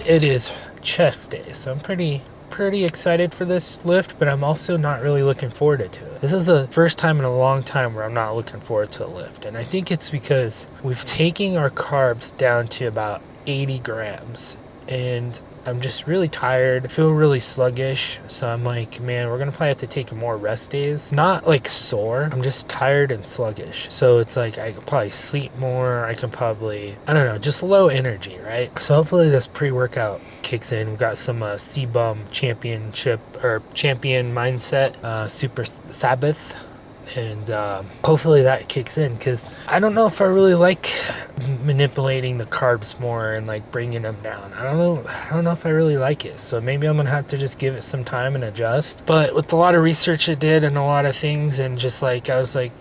it is chest day, so I'm pretty excited for this lift, but I'm also not really looking forward to it. This is the first time in a long time where I'm not looking forward to a lift, and I think it's because we've taken our carbs down to about 80 grams, and I'm just really tired. I feel really sluggish, so I'm like, man, we're gonna probably have to take more rest days. Not like sore, I'm just tired and sluggish. So it's like I could probably sleep more. I can probably, I don't know, just low energy, right? So hopefully this pre-workout kicks in. We've got some CBUM championship or champion mindset, Super Sabbath, and hopefully that kicks in, because I don't know if I really like manipulating the carbs more and like bringing them down. I don't know if I really like it, so maybe I'm gonna have to just give it some time and adjust. But with a lot of research I did and a lot of things, and just like I was like,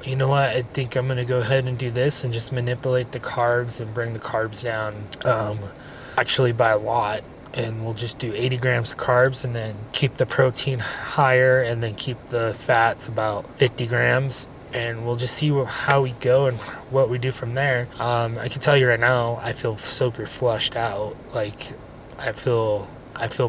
you know what, I think I'm gonna go ahead and do this and just manipulate the carbs and bring the carbs down, actually by a lot. And we'll just do 80 grams of carbs and then keep the protein higher and then keep the fats about 50 grams. And we'll just see how we go and what we do from there. I can tell you right now, I feel super flushed out. Like I feel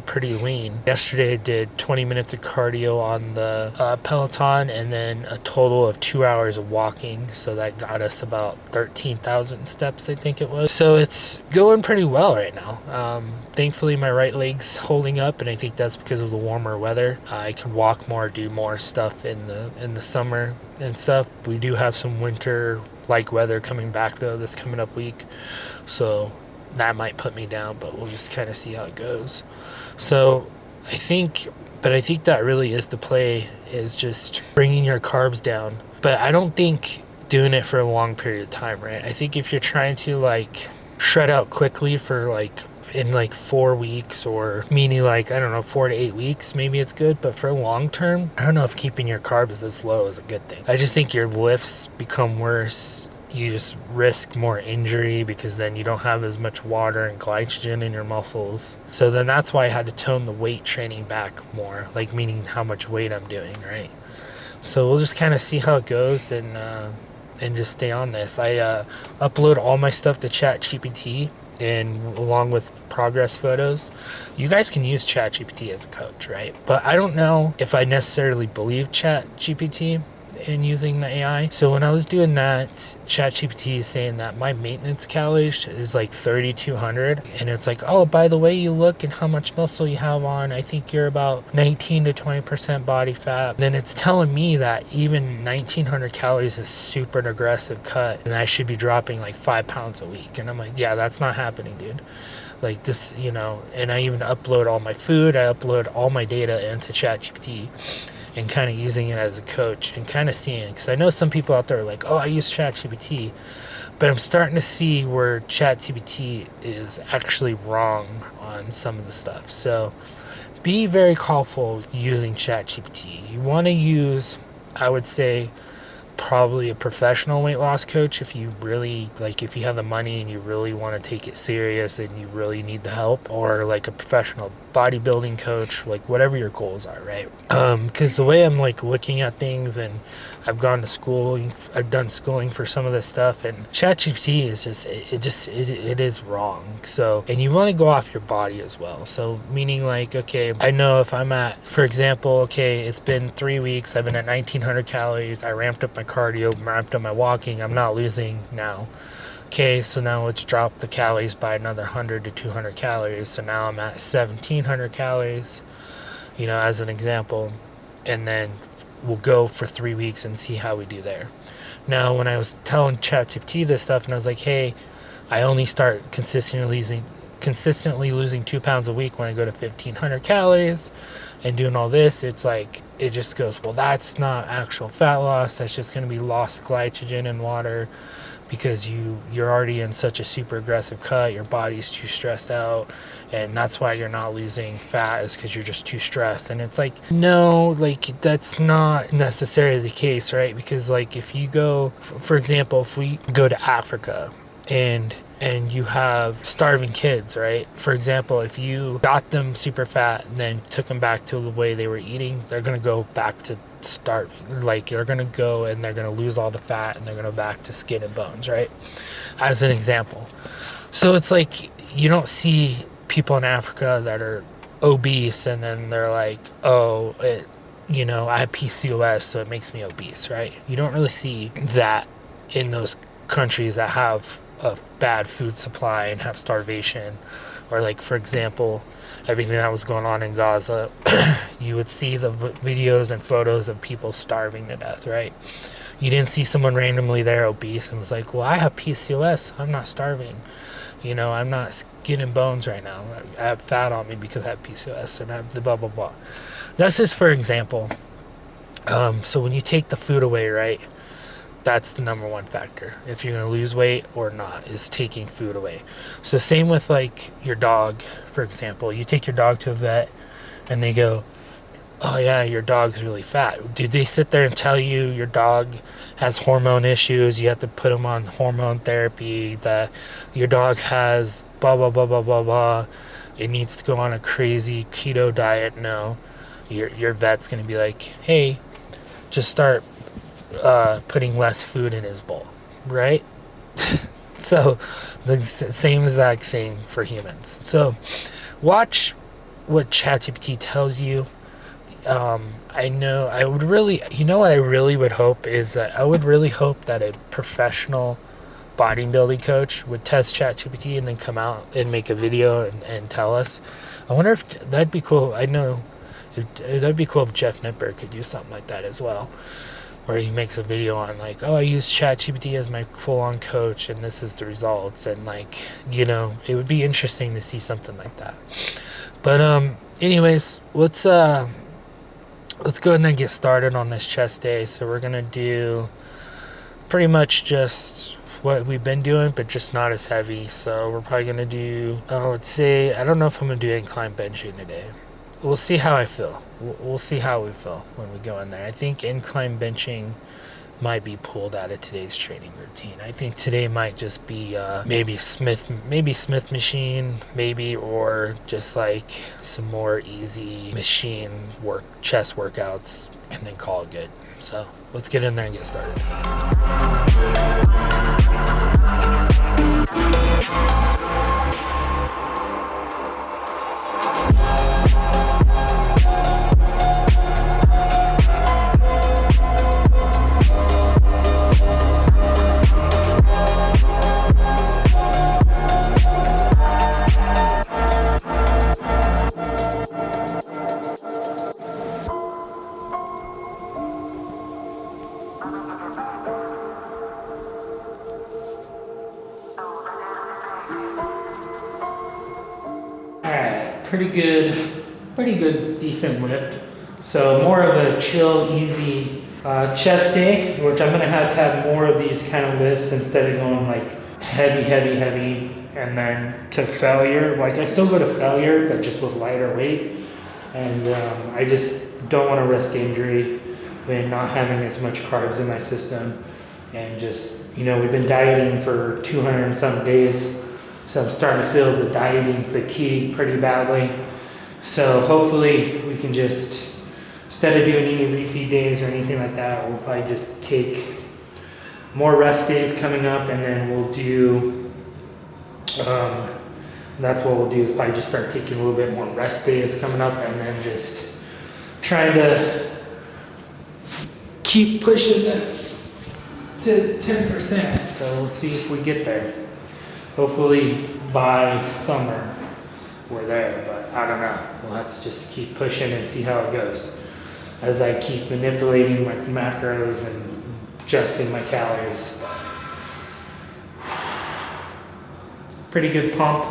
pretty lean. Yesterday I did 20 minutes of cardio on the Peloton, and then a total of 2 hours of walking. So that got us about 13,000 steps, I think it was. So it's going pretty well right now. Thankfully my right leg's holding up, and I think that's because of the warmer weather. I can walk more, do more stuff in the summer and stuff. We do have some winter like weather coming back though this coming up week. So that might put me down, but we'll just kind of see how it goes. So I think that really is the play, is just bringing your carbs down. But I don't think doing it for a long period of time, right? I think if you're trying to like shred out quickly for like in like 4 weeks, or meaning like, I don't know, 4 to 8 weeks, maybe it's good. But for long term, I don't know if keeping your carbs this low is a good thing. I just think your lifts become worse. You just risk more injury because then you don't have as much water and glycogen in your muscles. So then that's why I had to tone the weight training back more, like meaning how much weight I'm doing, right? So we'll just kind of see how it goes, and just stay on this. I upload all my stuff to ChatGPT, and along with progress photos. You guys can use ChatGPT as a coach, right? But I don't know if I necessarily believe ChatGPT in using the AI. So when I was doing that, ChatGPT is saying that my maintenance calories is like 3,200, and it's like, oh, by the way you look and how much muscle you have on, I think you're about 19 to 20% body fat. Then it's telling me that even 1,900 calories is super aggressive cut, and I should be dropping like 5 pounds a week. And I'm like, yeah, that's not happening, dude. Like this, and I even upload all my food, I upload all my data into ChatGPT, and kind of using it as a coach and kind of seeing, because I know some people out there are like, oh, I use ChatGPT, but I'm starting to see where ChatGPT is actually wrong on some of the stuff. So be very careful using ChatGPT. You want to use, I would say, probably a professional weight loss coach if you really like, if you have the money and you really want to take it serious and you really need the help, or like a professional bodybuilding coach, like whatever your goals are, right? Because the way I'm like looking at things, and I've gone to school, I've done schooling for some of this stuff, and ChatGPT is it is wrong. So, and you want to go off your body as well. So meaning like, okay, I know if I'm at, for example, okay, it's been 3 weeks, I've been at 1,900 calories, I ramped up my cardio, ramped up my walking, I'm not losing now. Okay, so now let's drop the calories by another 100 to 200 calories. So now I'm at 1,700 calories, as an example. And then we'll go for 3 weeks and see how we do there. Now, when I was telling ChatGPT this stuff, and I was like, hey, I only start consistently losing 2 pounds a week when I go to 1,500 calories and doing all this, it's like, it just goes, well, that's not actual fat loss. That's just going to be lost glycogen in water, because you're already in such a super aggressive cut, your body's too stressed out, and that's why you're not losing fat, is because you're just too stressed. And it's like, no, like that's not necessarily the case, right? Because like if you go, for example, if we go to Africa and you have starving kids, right? For example, if you got them super fat and then took them back to the way they were eating, they're going to go back to starving. Like you're going to go and they're going to lose all the fat and they're going to go back to skin and bones, right? As an example. So it's like, you don't see people in Africa that are obese, and then they're like, oh, I have PCOS, so it makes me obese, right? You don't really see that in those countries that have a bad food supply and have starvation, or like, for example, everything that was going on in Gaza. You would see the videos and photos of people starving to death, right? You didn't see someone randomly there obese and was like, well, I have PCOS, I'm not starving. I'm not skin and bones right now. I have fat on me because I have PCOS and I have the blah, blah, blah. That's just for example. So when you take the food away, right, that's the number one factor. If you're going to lose weight or not, is taking food away. So same with like your dog, for example. You take your dog to a vet and they go, oh yeah, your dog's really fat. Do they sit there and tell you your dog has hormone issues, you have to put him on hormone therapy, that your dog has blah, blah, blah, blah, blah, blah, it needs to go on a crazy keto diet? No. Your vet's going to be like, hey, just start putting less food in his bowl, right? So the same exact thing for humans. So watch what ChatGPT tells you. I know I would really, what I really would hope is that I would really hope that a professional bodybuilding coach would test ChatGPT and then come out and make a video and tell us. I wonder if that'd be cool. I know that'd be cool if Jeff Nipper could do something like that as well, where he makes a video on like, oh, I use ChatGPT as my full-on coach and this is the results, and like, it would be interesting to see something like that. But anyways, let's go ahead and get started on this chest day. So we're gonna do pretty much just what we've been doing, but just not as heavy. So we're probably gonna do, I would say, I don't know if I'm gonna do incline benching today. We'll see how I feel. We'll see how we feel when we go in there. I think incline benching might be pulled out of today's training routine. I think today might just be maybe Smith machine, or just like some more easy machine chest workouts, and then call it good. So let's get in there and get started. Pretty good, decent lift. So more of a chill, easy chest day, which I'm gonna have more of these kind of lifts instead of going like heavy, and then to failure. Like I still go to failure, but just with lighter weight. And I just don't want to risk injury when not having as much carbs in my system. And just, we've been dieting for 200 and some days. So I'm starting to feel the dieting fatigue pretty badly. So hopefully we can just, instead of doing any refeed days or anything like that, we'll probably just take more rest days coming up, and then we'll do, that's what we'll do, is probably just start taking a little bit more rest days coming up, and then just trying to keep pushing this to 10%. So we'll see if we get there. Hopefully by summer we're there, but I don't know. We'll have to just keep pushing and see how it goes as I keep manipulating my macros and adjusting my calories. Pretty good pump.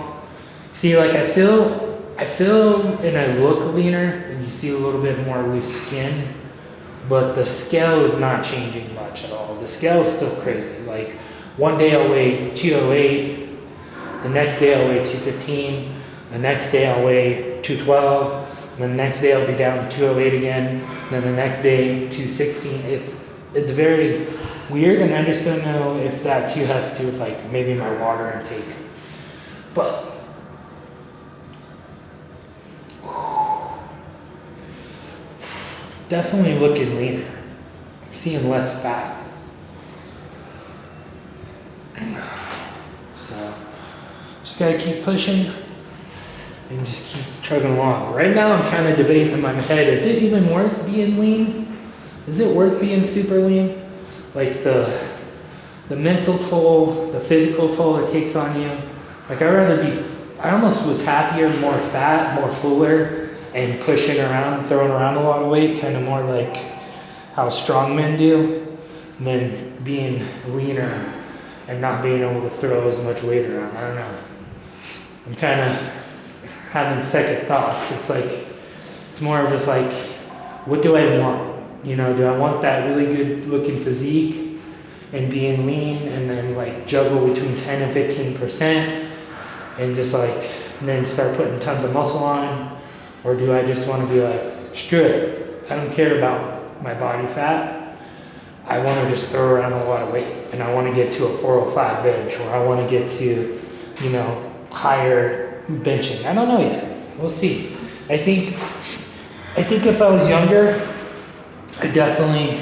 See, like I feel and I look leaner, and you see a little bit more loose skin, but the scale is not changing much at all. The scale is still crazy. Like one day I'll weigh 208, the next day I'll weigh 215, the next day I'll weigh 212, and then the next day I'll be down to 208 again, and then the next day 216. It's very weird, and I just don't know if that too has to do with like maybe my water intake. But definitely looking leaner, seeing less fat. So just gotta keep pushing. just keep chugging along. Right now I'm kind of debating in my head, is it even worth being lean? Is it worth being super lean? Like the mental toll, the physical toll it takes on you. Like I almost was happier, more fat, more fuller, and pushing around, throwing around a lot of weight, kind of more like how strongmen do, than being leaner and not being able to throw as much weight around. I don't know. I'm kind of having second thoughts. It's like, it's more of just like, what do I want? You know, do I want that really good looking physique and being lean and then like juggle between 10 and 15% and just like, and then start putting tons of muscle on? Or do I just want to be like, screw it, I don't care about my body fat. I want to just throw around a lot of weight and I want to get to a 405 bench, or I want to get to, you know, higher benching. I don't know yet. We'll see. I think if I was younger, I definitely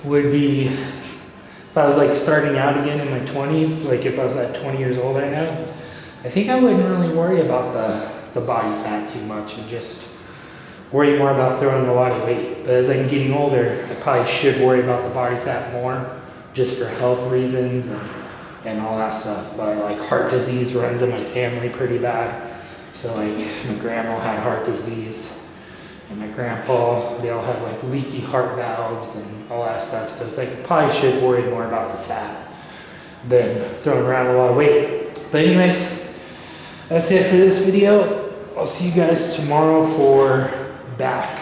would be, if I was like starting out again in my 20s, like if I was at 20 years old right now, I think I wouldn't really worry about the body fat too much and just worry more about throwing a lot of weight. But as I'm getting older, I probably should worry about the body fat more, just for health reasons and all that stuff. But like heart disease runs in my family pretty bad. So like my grandma had heart disease and my grandpa, they all have like leaky heart valves and all that stuff. So it's like I probably should worry more about the fat than throwing around a lot of weight. But anyways, that's it for this video. I'll see you guys tomorrow for back